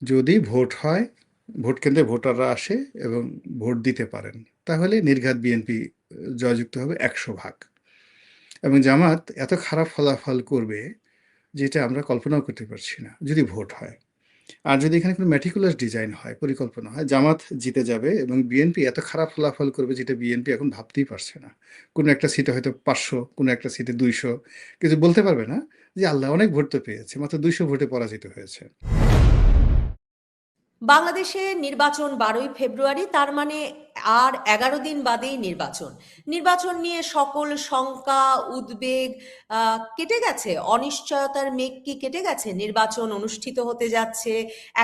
যদি ভোট হয়, ভোট কেন্দ্রে ভোটাররা আসে এবং ভোট দিতে পারেন, তাহলে নির্ঘাত বিএনপি জয়যুক্ত হবে ১০০ ভাগ। এবং জামাত এত খারাপ ফলাফল করবে যেটা আমরা কল্পনাও করতে পারছি না যদি ভোট হয়। আর যদি এখানে কোনো ম্যাটিকুলাস ডিজাইন হয়, পরিকল্পনা হয়, জামাত জিতে যাবে এবং বিএনপি এত খারাপ ফলাফল করবে যেটা বিএনপি এখন ভাবতেই পারছে না। কোনো একটা সিটে হয়তো ৫০০, কোনো একটা সিটে ২০০, কিছু বলতে পারবে না যে আল্লাহ অনেক ভোট তো পেয়েছে, মাত্র ২০০ ভোটে পরাজিত হয়েছে। বাংলাদেশে নির্বাচন 12ই ফেব্রুয়ারি, তার মানে আর 11 দিন বাদেই নির্বাচন। নির্বাচন নিয়ে সকল শঙ্কা, উদ্বেগ কেটে গেছে? অনিশ্চয়তার মেঘ কি কেটে গেছে? নির্বাচন অনুষ্ঠিত হতে যাচ্ছে,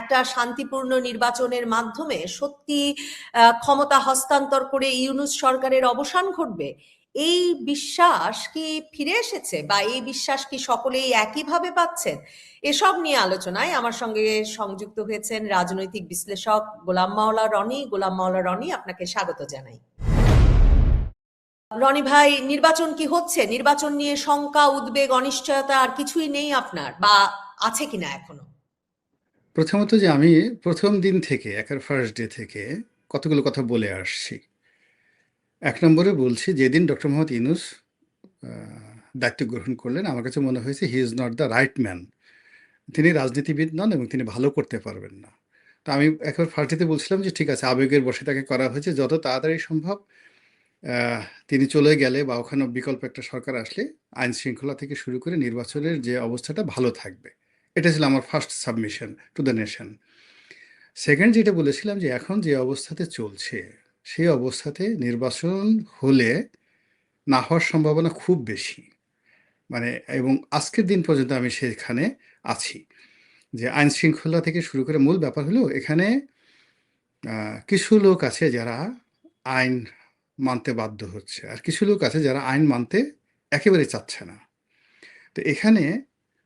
একটা শান্তিপূর্ণ নির্বাচনের মাধ্যমে সত্যি ক্ষমতা হস্তান্তর করে ইউনূস সরকারের অবসান ঘটবে। এই বিশ্বাস কি ফিরে এসেছে, বা এই বিশ্বাস কি সকলেই একইভাবে পাচ্ছেন? এসব নিয়ে আলোচনায় আমার সঙ্গে সংযুক্ত হয়েছেন রাজনৈতিক বিশ্লেষক গোলাম মাওলা রনি। গোলাম মাওলা রনি, আপনাকে স্বাগত জানাই। রনি ভাই, নির্বাচন কি হচ্ছে? নির্বাচন নিয়ে শঙ্কা, উদ্বেগ, অনিশ্চয়তা আর কিছুই নেই আপনার, বা আছে কিনা এখনো? প্রথমত যে আমি প্রথম দিন থেকে, একের ফার্স্ট ডে থেকে কতগুলো কথা বলে আসছি। ১ নম্বরে বলছি, যেদিন ডক্টর মোহাম্মদ ইউনূস দায়িত্ব গ্রহণ করলেন, আমার কাছে মনে হয়েছে he is not the right man. তিনি রাজনীতিবিদ নন এবং তিনি ভালো করতে পারবেন না। তো আমি একেবারে ফার্স্ট ডেতে বলছিলাম যে ঠিক আছে, আবেগের বশে তাকে করা হয়েছে, যত তাড়াতাড়ি সম্ভব তিনি চলে গেলে বা ওখানে বিকল্প একটা সরকার আসলে আইন শৃঙ্খলা থেকে শুরু করে নির্বাচনের যে অবস্থাটা ভালো থাকবে। এটা ছিল আমার first submission to the nation. Second যেটা বলেছিলাম যে এখন যে অবস্থাতে চলছে, সেই অবস্থাতে নির্বাচন হলে না হওয়ার সম্ভাবনা খুব বেশি। মানে, এবং আজকের দিন পর্যন্ত আমি সেখানে আছি যে আইন শৃঙ্খলা থেকে শুরু করে মূল ব্যাপার হলো এখানে কিছু লোক আছে যারা আইন মানতে বাধ্য হচ্ছে, আর কিছু লোক আছে যারা আইন মানতে একেবারে চাচ্ছে না। তো এখানে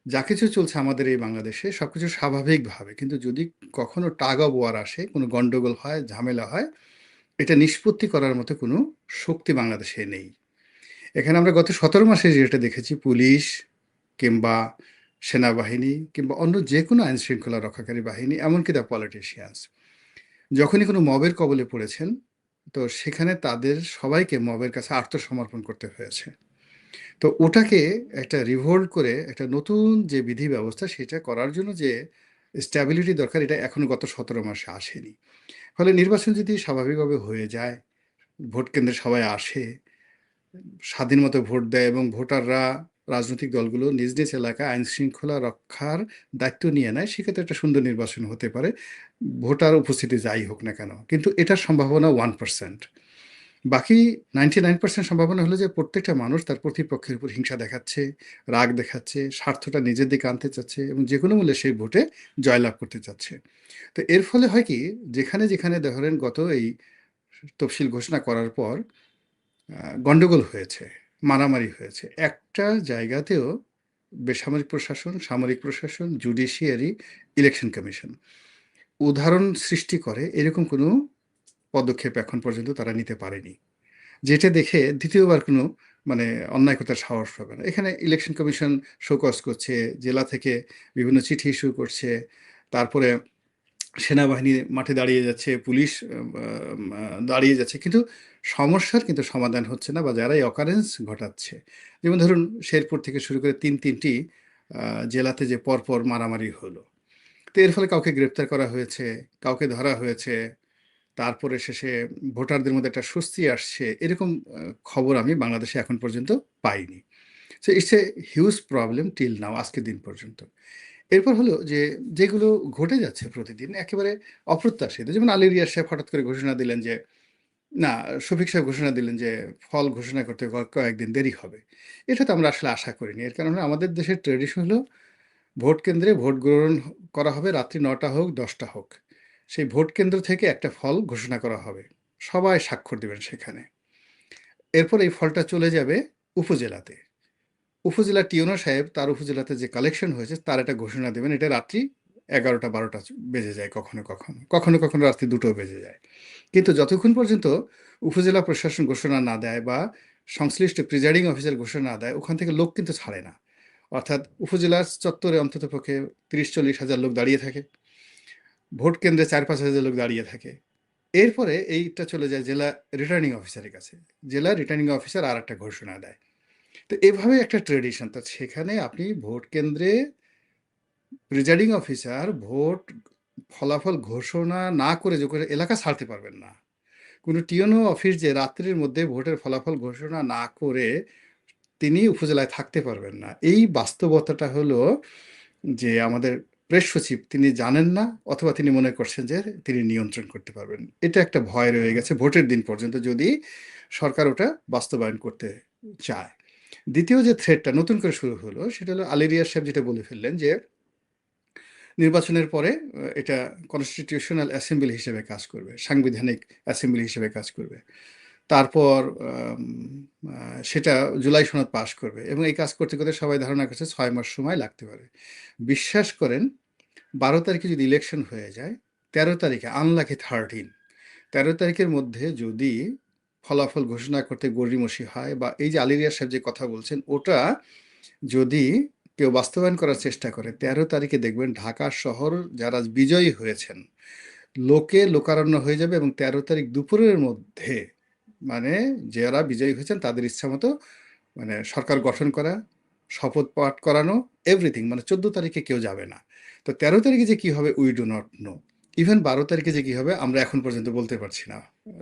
যা কিছু চলছে আমাদের এই বাংলাদেশে সবকিছু স্বাভাবিকভাবে, কিন্তু যদি কখনো টাগ অফ ওয়ার আসে, কোনো গন্ডগোল হয়, ঝামেলা হয়, এটা নিষ্পত্তি করার মতো কোনো শক্তি বাংলাদেশে নেই। এখানে আমরা গত ১৭ মাসে যেটা দেখেছি, পুলিশ কিংবা সেনাবাহিনী কিংবা অন্য যে কোনো আইন শৃঙ্খলা রক্ষাকারী বাহিনী, এমনকি দ্য পলিটিশিয়ানস, যখনই কোনো মবের কবলে পড়েছেন, তো সেখানে তাদের সবাইকে মবের কাছে আত্মসমর্পণ করতে হয়েছে। তো ওটাকে একটা রিভোল্ট করে একটা নতুন যে বিধি ব্যবস্থা, সেটা করার জন্য যে স্ট্যাবিলিটি দরকার, এটা এখন গত ১৭ মাসে আসেনি। ফলে নির্বাচন যদি স্বাভাবিকভাবে হয়ে যায়, ভোট কেন্দ্রে সবাই আসে, স্বাধীন মতো ভোট দেয় এবং ভোটাররা, রাজনৈতিক দলগুলো নিজ নিজ এলাকায় আইন শৃঙ্খলা রক্ষার দায়িত্ব নিয়ে নেয়, সেক্ষেত্রে একটা সুন্দর নির্বাচন হতে পারে, ভোটার উপস্থিতি যাই হোক না কেন। কিন্তু এটার সম্ভাবনা 1%। বাকি 99% সম্ভাবনা হলো যে প্রত্যেকটা মানুষ তার প্রতিপক্ষের উপর হিংসা দেখাচ্ছে, রাগ দেখাচ্ছে, স্বার্থটা নিজের দিকে আনতে চাচ্ছে এবং যে কোনো মূল্যে সেই ভোটে জয়লাভ করতে চাচ্ছে। তো এর ফলে হয় কি, যেখানে যেখানে ধরেন গত এই তফসিল ঘোষণা করার পর গন্ডগোল হয়েছে, মারামারি হয়েছে, একটা জায়গাতেও বেসামরিক প্রশাসন, সামরিক প্রশাসন, জুডিশিয়ারি, ইলেকশন কমিশন উদাহরণ সৃষ্টি করে এরকম কোনো পদক্ষেপ এখন পর্যন্ত তারা নিতে পারেনি, যেটা দেখে দ্বিতীয়বার কোনো মানে অন্যায় করতে সাহস পাবে না। এখানে ইলেকশন কমিশন শোকজ করছে, জেলা থেকে বিভিন্ন চিঠি ইস্যু করছে, তারপরে সেনাবাহিনী মাঠে দাঁড়িয়ে যাচ্ছে, পুলিশ দাঁড়িয়ে যাচ্ছে, কিন্তু সমস্যার কিন্তু সমাধান হচ্ছে না, বা যারা এই অকারেন্স ঘটাচ্ছে, যেমন ধরুন শেরপুর থেকে শুরু করে তিনটি জেলাতে যে পরপর মারামারি হলো, তো এর ফলে কাউকে গ্রেপ্তার করা হয়েছে, কাউকে ধরা হয়েছে, তারপরে শেষে ভোটারদের মধ্যে একটা স্বস্তি আসছে, এরকম খবর আমি বাংলাদেশে এখন পর্যন্ত পাইনি। So it's a huge problem till now, আজকের দিন পর্যন্ত। এরপর হলো যে যেগুলো ঘটে যাচ্ছে প্রতিদিন একেবারে অপ্রত্যাশিত, যেমন আলী রিয়াজ সাহেব হঠাৎ করে ঘোষণা দিলেন যে না, শফিক সাহেব ঘোষণা দিলেন যে ফল ঘোষণা করতে কয়েকদিন দেরি হবে। এটা তো আমরা আসলে আশা করিনি। এর কারণে আমাদের দেশের ট্রেডিশন হলো ভোট কেন্দ্রে ভোট গ্রহণ করা হবে, রাত্রি ৯টা হোক ১০টা হোক, সেই ভোট কেন্দ্র থেকে একটা ফল ঘোষণা করা হবে, সবাই স্বাক্ষর দেবেন সেখানে। এরপর এই ফলটা চলে যাবে উপজেলাতে, উপজেলা টিওনো সাহেব তার উপজেলাতে যে কালেকশন হয়েছে তার একটা ঘোষণা দেবেন, এটা রাত্রি ১১টা ১২টা বেজে যায়, কখনো কখনো কখনো কখনো রাত্রি ২টো বেজে যায়। কিন্তু যতক্ষণ পর্যন্ত উপজেলা প্রশাসন ঘোষণা না দেয় বা সংশ্লিষ্ট প্রিজাইডিং অফিসার ঘোষণা না দেয়, ওখান থেকে লোক কিন্তু ছাড়ে না। অর্থাৎ উপজেলার চত্বরে অন্ততপক্ষে ৩০-৪০ হাজার লোক দাঁড়িয়ে থাকে। ভোট কেন্দ্রে 4-5 হাজার লোক দাঁড়িয়ে থাকে। এরপরে এইটা চলে যায় জেলা রিটার্নিং অফিসারের কাছে। জেলা রিটার্নিং অফিসার আর একটা ঘোষণা দেয়। তো এভাবে একটা ট্রেডিশন। তো সেখানে আপনি ভোট কেন্দ্রে প্রিজাইডিং অফিসার ভোট ফলাফল ঘোষণা না করে যে করে এলাকা ছাড়তে পারবেন না। কোনো টিএনও অফিস যে রাত্রির মধ্যে ভোটের ফলাফল ঘোষণা না করে তিনি উপজেলায় থাকতে পারবেন না। এই বাস্তবতাটা হলো যে আমাদের প্রেস সচিব তিনি জানেন না, অথবা তিনি মনে করছেন যে তিনি নিয়ন্ত্রণ করতে পারবেন। এটা একটা ভয় রয়ে গেছে ভোটের দিন পর্যন্ত, যদি সরকার ওটা বাস্তবায়ন করতে চায়। দ্বিতীয় যে থ্রেডটা নতুন করে শুরু হলো সেটা হলো আলী রিয়াজ সাহেব যেটা বলে ফেললেন যে নির্বাচনের পরে এটা কনস্টিটিউশনাল অ্যাসেম্বলি হিসেবে কাজ করবে, সাংবিধানিক অ্যাসেম্বলি হিসেবে কাজ করবে। তারপর সেটা জুলাই সনদ পাশ করবে, এবং এই কাজ করতে করতে সবাই ধারণা করছে 6 মাস সময় লাগতে পারে। বিশ্বাস করেন 12 তারিখে যদি ইলেকশন হয়ে যায়, 13 তারিখে আনলাকি 13 তারিখের মধ্যে যদি ফলাফল ঘোষণা করতে গড়িমসি হয়, বা এই যে আলী রিয়াজ সাহেব যে কথা বলছেন ওটা যদি কেউ বাস্তবায়ন করার চেষ্টা করে, 13 তারিখে দেখবেন ঢাকা শহর যারা বিজয়ী হয়েছেন লোকে লোকারণ্য হয়ে যাবে, এবং 13 তারিখ দুপুরের মধ্যে মানে যারা বিজয়ী হয়েছেন তাদের ইচ্ছা মতো মানে সরকার গঠন করা, শপথ পাঠ করানো, এভরিথিং, মানে 14 তারিখে কেউ যাবে না। তো 13 তারিখে যে কি হবে we do not know. Even 12 তারিখে যে কি হবে আমরা এখন পর্যন্ত বলতে পারছি না।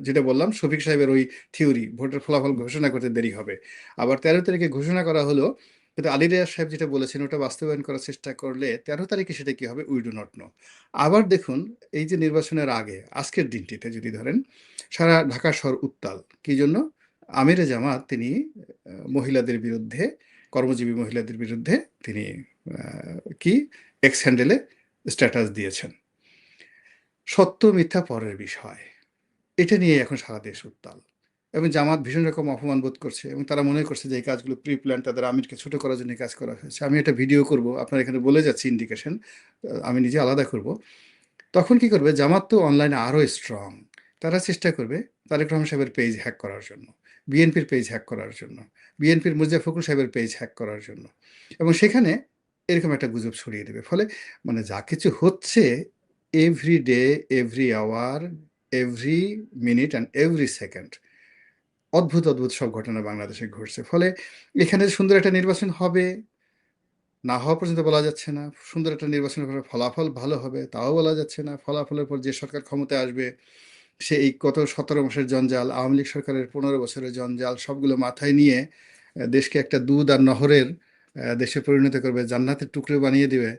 যেটা বললাম শফিক সাহেবের ওই থিওরি, ভোটের ফলাফল ঘোষণা করতে দেরি হবে। আবার 13 তারিখে ঘোষণা করা হলো, কিন্তু আলী রিয়াজ সাহেব যেটা বলেছেন ওটা বাস্তবায়ন করার চেষ্টা করলে 13 তারিখে সেটা কি হবে উই ডু নট নো। আবার দেখুন এই যে নির্বাচনের আগে আজকের দিনটিতে যদি ধরেন সারা ঢাকা শহর উত্তাল, কি জন্য? আমিরে জামাত তিনি মহিলাদের বিরুদ্ধে, কর্মজীবী মহিলাদের বিরুদ্ধে তিনি কি এক্স হ্যান্ডেলে স্ট্যাটাস দিয়েছেন। সত্য মিথ্যা পরের বিষয়, এটা নিয়ে এখন সারা দেশ উত্তাল, এবং জামাত ভীষণ রকম অপমান বোধ করছে, এবং তারা মনে করছে যে এই কাজগুলো প্রি প্ল্যান, তাদের আমিরকে ছোট করার জন্য কাজ করা হয়েছে। আমি এটা ভিডিও করব, আপনার এখানে বলে যাচ্ছি ইন্ডিকেশন, আমি নিজে আলাদা করব। তখন কি করবে জামাত? তো অনলাইনে আরও স্ট্রং, তারা চেষ্টা করবে তারেক রহমান সাহেবের পেজ হ্যাক করার জন্য, বিএনপির পেজ হ্যাক করার জন্য, বিএনপির মির্জা ফখরুল সাহেবের পেজ হ্যাক করার জন্য, এবং সেখানে এরকম একটা গুজব ছড়িয়ে দেবে। ফলে মানে যা কিছু হচ্ছে every day, every hour, every minute and every second অদ্ভুত অদ্ভুত সব ঘটনা বাংলাদেশে ঘটছে। ফলে এখানে সুন্দর একটা নির্বাচন হবে না হওয়া পর্যন্ত বলা যাচ্ছে না, সুন্দর একটা নির্বাচনের পরে ফলাফল ভালো হবে তাও বলা যাচ্ছে না, ফলাফলের পর যে সরকার ক্ষমতায় আসবে সে এই গত 17 মাসের জঞ্জাল, আওয়ামী লীগ সরকারের 15 বছরের জঞ্জাল সবগুলো মাথায় নিয়ে দেশকে একটা দুধ আর নহরের দেশে পরিণত করবে, জান্নাতের টুকরো বানিয়ে দিবে।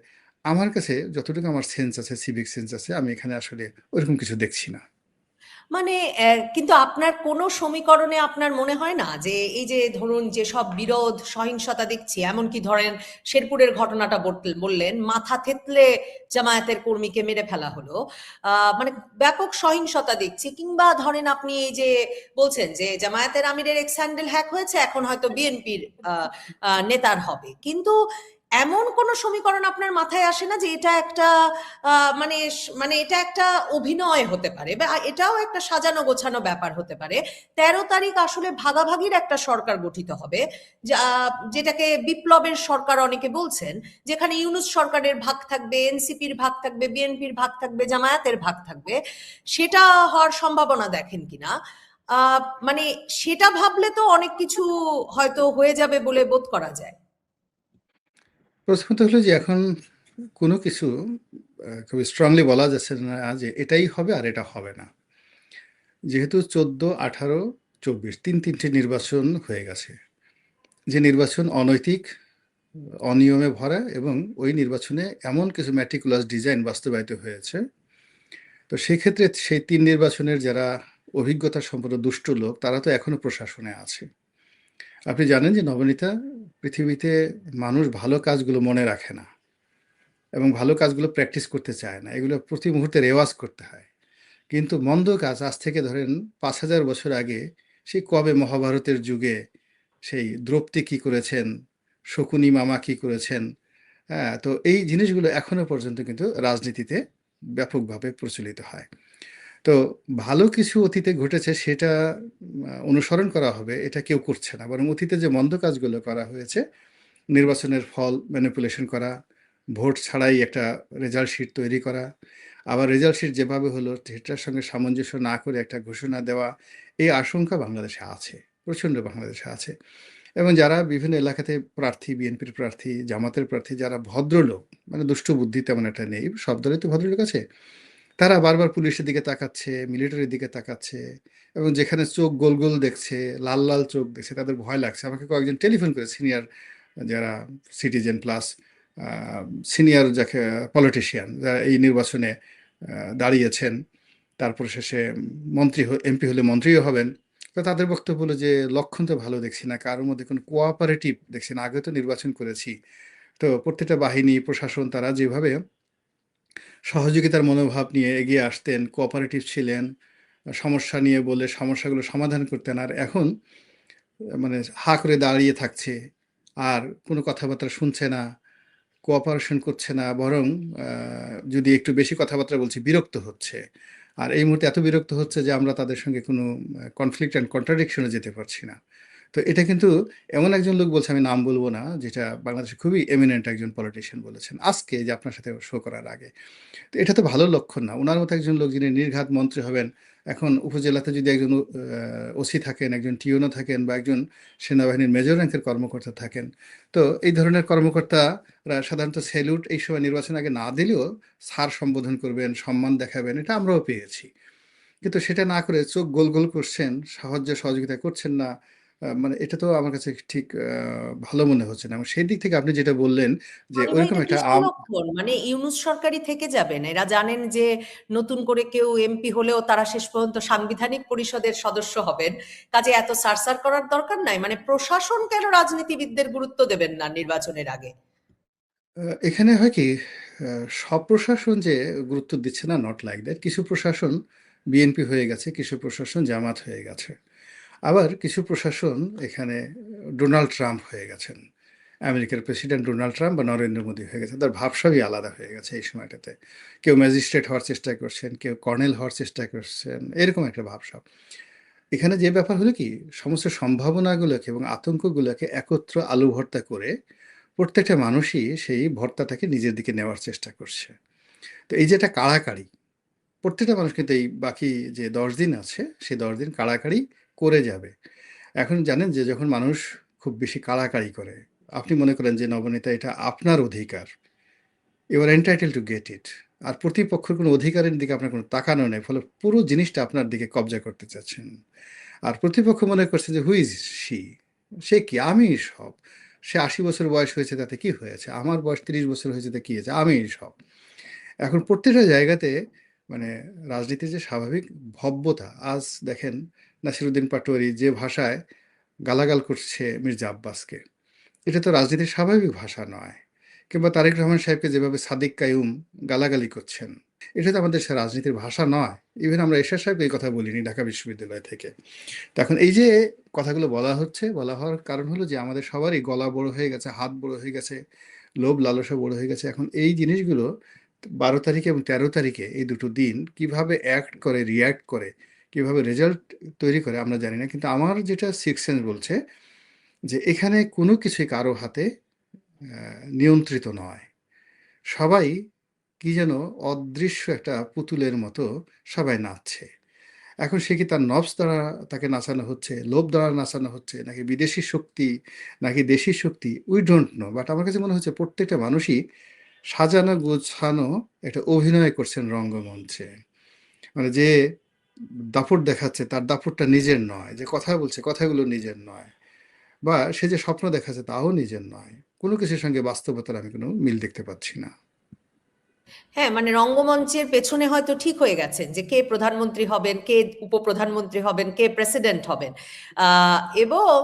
আমার কাছে যতটুকু আমার সেন্স আছে, সিভিক সেন্স আছে, আমি এখানে আসলে ওইরকম কিছু দেখছি না। মানে কিন্তু আপনার কোনো সমীকরণে আপনার মনে হয় না যে এই যে ধরুন যে সব বিরোধ সহিংসতা দেখছি, এমনকি ধরেন শেরপুরের ঘটনাটা বললেন, মাথা থেতলে জামায়াতের কর্মীকে মেরে ফেলা হলো, মানে ব্যাপক সহিংসতা দেখছি, কিংবা ধরেন আপনি এই যে বলছেন যে জামায়াতের আমিরের এক্স হ্যান্ডেল হ্যাক হয়েছে, এখন হয়তো বিএনপির নেতার হবে, কিন্তু এমন কোন সমীকরণ আপনার মাথায় আসে না যে এটা একটা মানে মানে এটা একটা অভিনয় হতে পারে, বা এটাও একটা সাজানো গোছানো ব্যাপার হতে পারে? 13 তারিখ আসলে ভাগাভাগির একটা সরকার গঠিত হবে, যেটাকে বিপ্লবের সরকার অনেকে বলছেন, যেখানে ইউনূস সরকারের ভাগ থাকবে, এনসিপির ভাগ থাকবে, বিএনপির ভাগ থাকবে, জামায়াতের ভাগ থাকবে। সেটা হওয়ার সম্ভাবনা দেখেন কিনা? মানে সেটা ভাবলে তো অনেক কিছু হয়তো হয়ে যাবে বলে বোধ করা যায়। প্রথমত হলো যে এখন কোনো কিছু খুব স্ট্রংলি বলা যাচ্ছে না যে এটাই হবে আর এটা হবে না। যেহেতু 14, 18, 24 তিনটে নির্বাচন হয়ে গেছে, যে নির্বাচন অনৈতিক, অনিয়মে ভরা, এবং ওই নির্বাচনে এমন কিছু ম্যাটিকুলাস ডিজাইন বাস্তবায়িত হয়েছে। তো সেক্ষেত্রে সেই 3 নির্বাচনের যারা অভিজ্ঞতা সম্পন্ন দুষ্ট লোক তারা তো এখনো প্রশাসনে আছে। আপনি জানেন যে নবনীতা, পৃথিবীতে মানুষ ভালো কাজগুলো মনে রাখে না এবং ভালো কাজগুলো প্র্যাকটিস করতে চায় না, এগুলো প্রতি মুহূর্তে রেওয়াজ করতে হয়। কিন্তু মন্দ কাজ আজ থেকে ধরেন 5,000 বছর আগে, সেই কবে মহাভারতের যুগে সেই দ্রৌপদী কী করেছেন, শকুনি মামা কী করেছেন, হ্যাঁ, তো এই জিনিসগুলো এখনো পর্যন্ত কিন্তু রাজনীতিতে ব্যাপকভাবে প্রচলিত হয়। তো ভালো কিছু অতীতে ঘটেছে সেটা অনুসরণ করা হবে এটা কেউ করছে না, বরং অতীতে যে মন্দ কাজগুলো করা হয়েছে, নির্বাচনের ফল ম্যানিপুলেশন করা, ভোট ছাড়াই একটা রেজাল্ট শিট তৈরি করা, আবার রেজাল্ট শিট যেভাবে হলো সেটার সঙ্গে সামঞ্জস্য না করে একটা ঘোষণা দেওয়া, এই আশঙ্কা বাংলাদেশে আছে, প্রচণ্ড বাংলাদেশে আছে। এবং যারা বিভিন্ন এলাকাতে প্রার্থী, বিএনপির প্রার্থী, জামাতের প্রার্থী, যারা ভদ্রলোক, মানে দুষ্টু বুদ্ধি তেমন একটা নেই, সব দলেই তো ভদ্রলোক আছে, তারা বারবার পুলিশের দিকে তাকাচ্ছে, মিলিটারির দিকে তাকাচ্ছে, এবং যেখানে চোখ গোল গোল দেখছে, লাল লাল চোখ দেখছে, তাদের ভয় লাগছে। আমাকে কয়েকজন টেলিফোন করে, সিনিয়র যারা সিটিজেন প্লাস সিনিয়র যাকে পলিটিশিয়ান, যারা এই নির্বাচনে দাঁড়িয়েছেন, তারপর শেষে মন্ত্রী এমপি হলে মন্ত্রীও হবেন, তো তাদের বক্তব্য হলো যে লক্ষণ তো ভালো দেখছি না, কারোর মধ্যে কোনো কোঅপারেটিভ দেখছি না। আগে তো নির্বাচন করেছি, তো প্রত্যেকটা বাহিনী, প্রশাসন, তারা যেভাবে সহযোগিতার মনোভাব নিয়ে এগিয়ে আসতেন, কোঅপারেটিভ ছিলেন, সমস্যা নিয়ে বলে সমস্যাগুলো সমাধান করতেন, আর এখন মানে হা করে দাঁড়িয়ে থাকছে, আর কোনো কথাবার্তা শুনছে না, কোঅপারেশন করছে না, বরং যদি একটু বেশি কথাবার্তা বলছি বিরক্ত হচ্ছে। আর এই মুহূর্তে এত বিরক্ত হচ্ছে যে আমরা তাদের সঙ্গে কোনো কনফ্লিক্ট অ্যান্ড কন্ট্রাডিকশনে যেতে পারছি না। তো এটা কিন্তু এমন একজন লোক বলছে, আমি নাম বলবো না, যেটা বাংলাদেশে খুবই এমিনেন্ট একজন পলিটিশিয়ান বলেছেন আজকে, যে আপনার সাথে শো করার আগে। তো এটা তো ভালো লক্ষণ না। উনার মতো একজন লোক যিনি নির্ঘাত মন্ত্রী হবেন, এখন উপজেলাতে যদি একজন ওসি থাকেন, একজন টিওনো থাকেন, বা একজন সেনাবাহিনীর মেজর র্যাঙ্কের কর্মকর্তা থাকেন, তো এই ধরনের কর্মকর্তারা সাধারণত স্যালুট এই সময় নির্বাচন আগে না দিলেও স্যার সম্বোধন করবেন, সম্মান দেখাবেন, এটা আমরাও পেয়েছি। কিন্তু সেটা না করে চোখ গোল গোল করছেন, সাহায্য সহযোগিতা করছেন না, মানে এটা তো আমার কাছে ঠিক ভালো মনে হচ্ছে না। এবং সেই দিক থেকে আপনি যেটা বললেন যে আলী ভাই, ওইরকম এটা একটা কিসের লক্ষণ? মানে ইউনূস সরকারই থেকে যাবেন? এরা জানেন যে নতুন করে কেউ এমপি হলেও তারা শেষ পর্যন্ত সাংবিধানিক পরিষদের সদস্য হবেন। কাজে এত সারসার করার দরকার নাই। মানে প্রশাসন কেন রাজনীতিবিদদের গুরুত্ব দেবেন না নির্বাচনের আগে? এখানে হয় কি, সব প্রশাসন যে গুরুত্ব দিচ্ছে না, নট লাইক দ্যাট। কিছু প্রশাসন বিএনপি হয়ে গেছে, কিছু প্রশাসন জামাত হয়ে গেছে, আবার কিছু প্রশাসন এখানে ডোনাল্ড ট্রাম্প হয়ে গেছেন, আমেরিকার প্রেসিডেন্ট ডোনাল্ড ট্রাম্প বা নরেন্দ্র মোদী হয়ে গেছে। তার ভাবসাবই আলাদা হয়ে গেছে এই সময়টাতে। কেউ ম্যাজিস্ট্রেট হওয়ার চেষ্টা করছেন, কেউ কর্নেল হওয়ার চেষ্টা করছেন, এরকম একটা ভাবসাব। এখানে যে ব্যাপার হলো কি, সমস্ত সম্ভাবনাগুলোকে এবং আতঙ্কগুলোকে একত্র আলু ভর্তা করে প্রত্যেকটা মানুষই সেই ভর্তাটাকে নিজের দিকে নেওয়ার চেষ্টা করছে। তো এই যে একটা কাড়াকাড়ি, প্রত্যেকটা মানুষ কিন্তু এই বাকি যে 10 দিন আছে, সেই 10 দিন কাড়াকাড়ি করে যাবে। এখন জানেন যে যখন মানুষ খুব বেশি কাড়াকাড়ি করে, আপনি মনে করেন যে নবনীতা এটা আপনার অধিকার, you are entitle to get it, আর প্রতিপক্ষের কোনো অধিকারের দিকে আপনার কোনো তাকানো নেই, ফলে পুরো জিনিসটা আপনার দিকে কবজা করতে চাচ্ছেন। আর প্রতিপক্ষ মনে করছে যে হু ইজ শি, সে কি, আমি সব, সে 80 বছর বয়স হয়েছে তাতে কি হয়েছে, আমার বয়স 30 বছর হয়েছে তাতে কি হয়েছে, আমি সব। এখন প্রত্যেকটা জায়গাতে মানে রাজনীতির যে স্বাভাবিক ভব্যতা, আজ দেখেন নাসিরুদ্দিন পাটোয়ারি যে ভাষায় গালাগাল করছে মির্জা আব্বাসকে, এটা তো রাজনীতির স্বাভাবিক ভাষা নয়। কিংবা তারেক রহমান সাহেবকে যেভাবে সাদিক কায়ুম গালাগালি করছেন, এটা তো আমাদের সে রাজনীতির ভাষা নয়। ইভেন আমরা এরশাদ সাহেবকে এই কথা বলিনি ঢাকা বিশ্ববিদ্যালয় থেকে। তো এখন এই যে কথাগুলো বলা হচ্ছে, বলা হওয়ার কারণ হলো যে আমাদের সবারই গলা বড় হয়ে গেছে, হাত বড় হয়ে গেছে, লোভ লালসা বড় হয়ে গেছে। এখন এই জিনিসগুলো 12 তারিখে এবং 13 তারিখে এই দুটো দিন কিভাবে অ্যাক্ট করে, রিয়্যাক্ট করে, কিভাবে রেজাল্ট তৈরি করে আমরা জানি না। কিন্তু আমার যেটা সিক্স সেন্স বলছে যে এখানে কোনো কিছুই কারো হাতে নিয়ন্ত্রিত নয়। সবাই কি যেন অদৃশ্য একটা পুতুলের মতো সবাই নাচছে। এখন সে কি তার নবস দ্বারা তাকে নাচানো হচ্ছে, লোভ দ্বারা নাচানো হচ্ছে, নাকি বিদেশি শক্তি, নাকি দেশি শক্তি, উই ডোন্ট নো। বাট আমার কাছে মনে হচ্ছে প্রত্যেকটা মানুষই সাজানো গোছানো একটা অভিনয় করছেন রঙ্গমঞ্চে। মানে যে দাপট দেখাচ্ছে তার দাপটটা নিজের নয়, যে কথা বলছে কথাগুলো নিজের নয়, বা সে যে স্বপ্ন দেখাচ্ছে তাও নিজের নয়। কোনো কিছুর সঙ্গে বাস্তবতার আমি কোনো মিল দেখতে পাচ্ছি না। হ্যাঁ, মানে রঙ্গমঞ্চের পেছনে হয়তো ঠিক হয়ে গেছেন যে কে প্রধানমন্ত্রী হবেন, কে উপপ্রধানমন্ত্রী হবেন, কে প্রেসিডেন্ট হবেন। এবং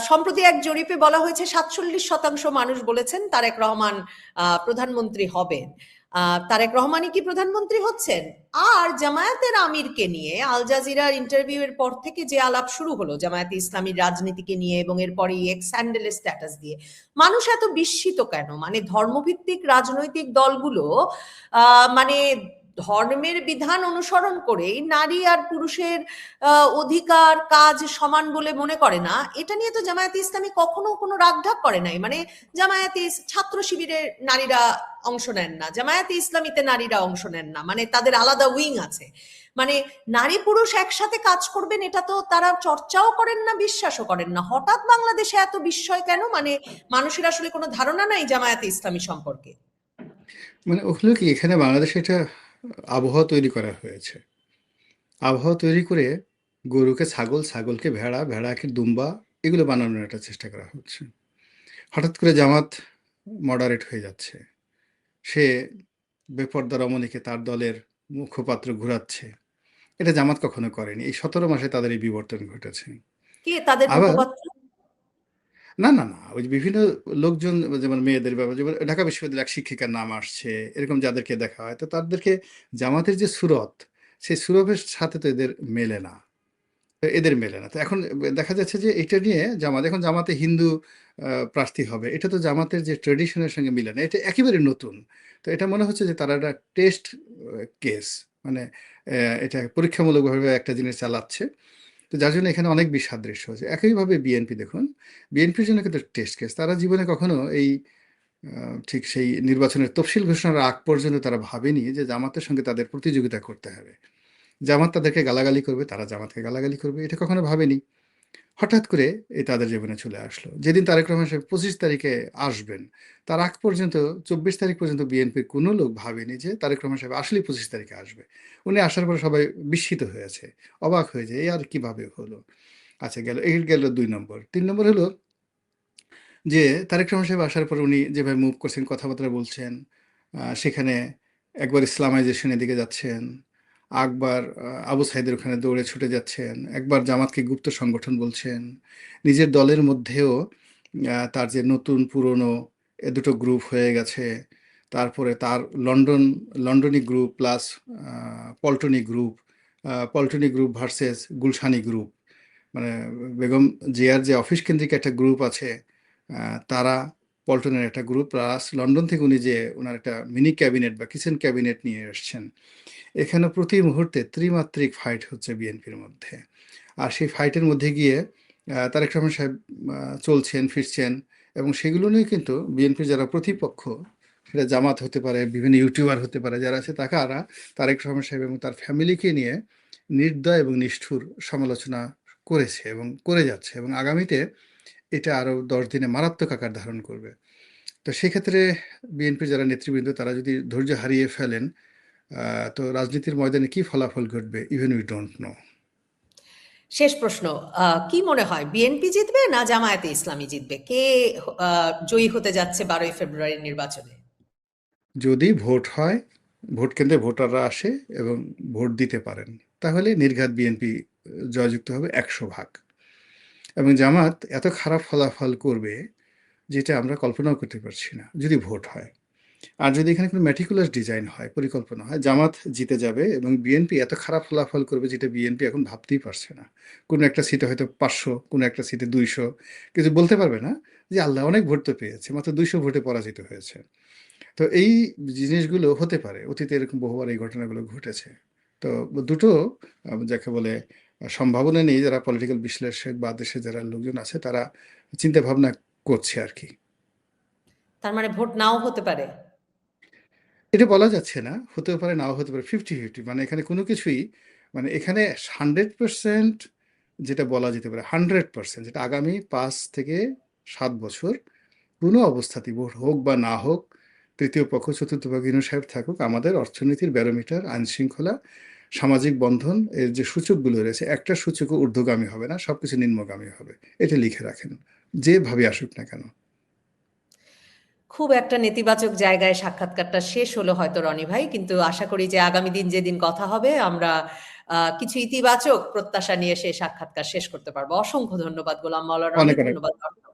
সম্প্রতি এক জরিপে বলা হয়েছে 47% মানুষ বলেছেন তারেক রহমান প্রধানমন্ত্রী হবেন। তারেক রহমানই কি প্রধানমন্ত্রী হচ্ছেন? আর জামায়াতের আমিরকে নিয়ে আল জাজিরার ইন্টারভিউ এর পর থেকে যে আলাপ শুরু হলো জামায়াতে ইসলামীর রাজনীতিকে নিয়ে, এবং এরপরে এক্স হ্যান্ডেলের স্ট্যাটাস দিয়ে, মানুষ এত বিস্মিত কেন? মানে ধর্মভিত্তিক রাজনৈতিক দলগুলো মানে ধর্মের বিধান অনুসরণ করেই নারী আর পুরুষের অধিকার কাজ সমান বলে মনে করে না, এটা নিয়ে তো জামায়াতে ইসলামী কখনো কোনো রাগঢাক করে নাই। মানে ছাত্র শিবিরের নারীরা অংশ নেন না, জামায়াতে ইসলামীতে নারীরা অংশ নেন না, মানে তাদের আলাদা উইং আছে। মানে নারী পুরুষ একসাথে কাজ করবেন এটা তো তারা চর্চাও করেন না, বিশ্বাসও করেন না। হঠাৎ বাংলাদেশে এত বিস্ময় কেন? মানে মানুষের আসলে কোনো ধারণা নাই জামায়াতে ইসলামী সম্পর্কে? মানে হলো কি, এখানে বাংলাদেশে একটা আবহাওয়া তৈরি করা হয়েছে। আবহাওয়া তৈরি করে গরুকে ছাগল, ছাগলকে ভেড়া, ভেড়াকে দুম্বা, এগুলো বানানোর একটা চেষ্টা করা হচ্ছে। হঠাৎ করে জামাত মডারেট হয়ে যাচ্ছে, সে বেপর্দা রমণীকে তার দলের মুখপাত্র ঘুরাচ্ছে। এটা জামাত কখনো করেনি। এই 17 মাসে তাদের এই বিবর্তন ঘটেছে। কে তাদের আবার মুখপাত্র? না, না, না, ওই যে বিভিন্ন লোকজন, যেমন মেয়েদের ব্যাপারে, যেমন ঢাকা বিশ্ববিদ্যালয়ের এক শিক্ষিকার নাম আসছে, এরকম যাদেরকে দেখা হয়, তো তাদেরকে জামাতের যে সুরত, সেই সুরতের সাথে তো এদের মেলে না। তো এদের মেলে না। তো এখন দেখা যাচ্ছে যে এটা নিয়ে এখন জামাতে হিন্দু প্রার্থী হবে। এটা তো জামাতের যে ট্র্যাডিশনের সঙ্গে মিলে না। এটা একেবারে নতুন। তো এটা মনে হচ্ছে যে তারা একটা টেস্ট কেস, মানে এটা পরীক্ষামূলকভাবে একটা জিনিস চালাচ্ছে। তো যার জন্য এখানে অনেক বিসাদৃশ্য হচ্ছে। একইভাবে বিএনপি দেখুন, বিএনপির জন্য কিন্তু টেস্ট কেস। তারা জীবনে কখনো এই ঠিক সেই নির্বাচনের তফসিল ঘোষণার আগ পর্যন্ত তারা ভাবেনি যে জামাতের সঙ্গে তাদের প্রতিযোগিতা করতে হবে। জামাত তাদেরকে গালাগালি করবে, তারা জামাতকে গালাগালি করবে, এটা কখনো ভাবেনি। হঠাৎ করে এই তাদের জীবনে চলে আসলো। যেদিন তারেক রহমান সাহেব 25 তারিখে আসবেন, তার আগ পর্যন্ত 24 তারিখ পর্যন্ত বিএনপির কোনো লোক ভাবেনি যে তারেক রহমান সাহেব আসলেই 25 তারিখে আসবে। উনি আসার পরে সবাই বিস্মিত হয়েছে, অবাক হয়ে যায়, এই আর কিভাবে হলো। আচ্ছা, গেল, এই গেল 2 নম্বর। 3 নম্বর হলো যে তারেক রহমান সাহেব আসার পর উনি যেভাবে মুভ করছেন, কথাবার্তা বলছেন, সেখানে একবার ইসলামাইজেশনের দিকে যাচ্ছেন, আকবার আবু সাইদের ওখানে দৌড়ে ছুটে যাচ্ছেন, একবার জামাতকে গুপ্ত সংগঠন বলছেন, নিজের দলের মধ্যেও তার যে নতুন পুরনো দুটো গ্রুপ হয়ে গেছে, তারপরে তার লন্ডনি গ্রুপ প্লাস পল্টনি গ্রুপ ভার্সেস গুলশানি গ্রুপ, মানে বেগম জিয়ার যে অফিস কেন্দ্রিক একটা গ্রুপ আছে, তারা পল্টনের একটা গ্রুপ, প্লাস লন্ডন থেকে উনি যে ওনার একটা মিনি ক্যাবিনেট বা কিচেন ক্যাবিনেট নিয়ে এসছেন। এখানে প্রতি মুহূর্তে ত্রিমাত্রিক ফাইট হচ্ছে বিএনপির মধ্যে। আর সেই ফাইটের মধ্যে গিয়ে তারেক রহমান সাহেব চলছেন ফিরছেন, এবং সেগুলো নিয়ে কিন্তু বিএনপির যারা প্রতিপক্ষ, সেটা জামাত হতে পারে, বিভিন্ন ইউটিউবার হতে পারে, যারা আছে তারা তারেক রহমান সাহেব এবং তার ফ্যামিলিকে নিয়ে নির্দয় এবং নিষ্ঠুর সমালোচনা করেছে এবং করে যাচ্ছে, এবং আগামীতে এটা আরও 10 দিনে মারাত্মক আকার ধারণ করবে। তো সেক্ষেত্রে বিএনপির যারা নেতৃবৃন্দ, তারা যদি ধৈর্য হারিয়ে ফেলেন, তো রাজনীতির ময়দানে কি ফলাফল ঘটবে, ইভেন উই ডোন্ট নো। শেষ প্রশ্ন, কি মনে হয় বিএনপি জিতবে না জামায়াতে ইসলামী জিতবে? কে জয়ী হতে যাচ্ছে 12ই ফেব্রুয়ারির নির্বাচনে? যদি ভোট হয়, ভোট কেন্দ্রে ভোটাররা আসে এবং ভোট দিতে পারেন, তাহলে নির্ঘাত বিএনপি জয়যুক্ত হবে 100 ভাগ। এবং জামাত এত খারাপ ফলাফল করবে যেটা আমরা কল্পনাও করতে পারছি না, যদি ভোট হয়। আর যদি এখানে কোনো ম্যাটিকুলাস ডিজাইন হয়, পরিকল্পনা হয়, জামাত জিতে যাবে এবং বিএনপি এত খারাপ ফলাফল করবে যেটা বিএনপি এখন ভাবতেই পারছে না। কোনো একটা সিটে হয়তো 500, কোনো একটা সিটে 200, কিছু বলতে পারবে না যে আল্লাহ অনেক ভোট তো পেয়েছে, মাত্র 200 ভোটে পরাজিত হয়েছে। তো এই জিনিসগুলো হতে পারে, অতীতে এরকম বহুবার এই ঘটনাগুলো ঘটেছে। তো দুটো যাকে বলে সম্ভাবনা নেই, যারা পলিটিক্যাল বিশ্লেষক বা দেশে যারা লোকজন আছে তারা চিন্তা ভাবনা করছে আর কি। তার মানে ভোট নাও হতে পারে? এটা বলা যাচ্ছে না, হতেও পারে নাও হতে পারে, 50-50। মানে এখানে কোনো কিছুই, মানে এখানে 100% যেটা বলা যেতে পারে, 100% যেটা আগামী 5 থেকে 7 বছর কোনো অবস্থাতেই ভোট হোক বা না হোক, তৃতীয় পক্ষ চতুর্থ পক্ষ ইউনূস সাহেব থাকুক, আমাদের অর্থনীতির ব্যারোমিটার, আইন শৃঙ্খলা, সামাজিক বন্ধন, এর যে সূচকগুলো রয়েছে, একটা সূচকও ঊর্ধ্বগামী হবে না, সবকিছু নিম্নগামী হবে। এটা লিখে রাখেন, যেভাবে আসুক না কেন। খুব একটা নেতিবাচক জায়গায় সাক্ষাৎকারটা শেষ হলো হয়তো রনি ভাই, কিন্তু আশা করি যে আগামী দিন যেদিন কথা হবে আমরা কিছু ইতিবাচক প্রত্যাশা নিয়ে সেই সাক্ষাৎকার শেষ করতে পারবো। অসংখ্য ধন্যবাদ গোলাম মাওলানা রনি, অনেক অনেক ধন্যবাদ দর্শক।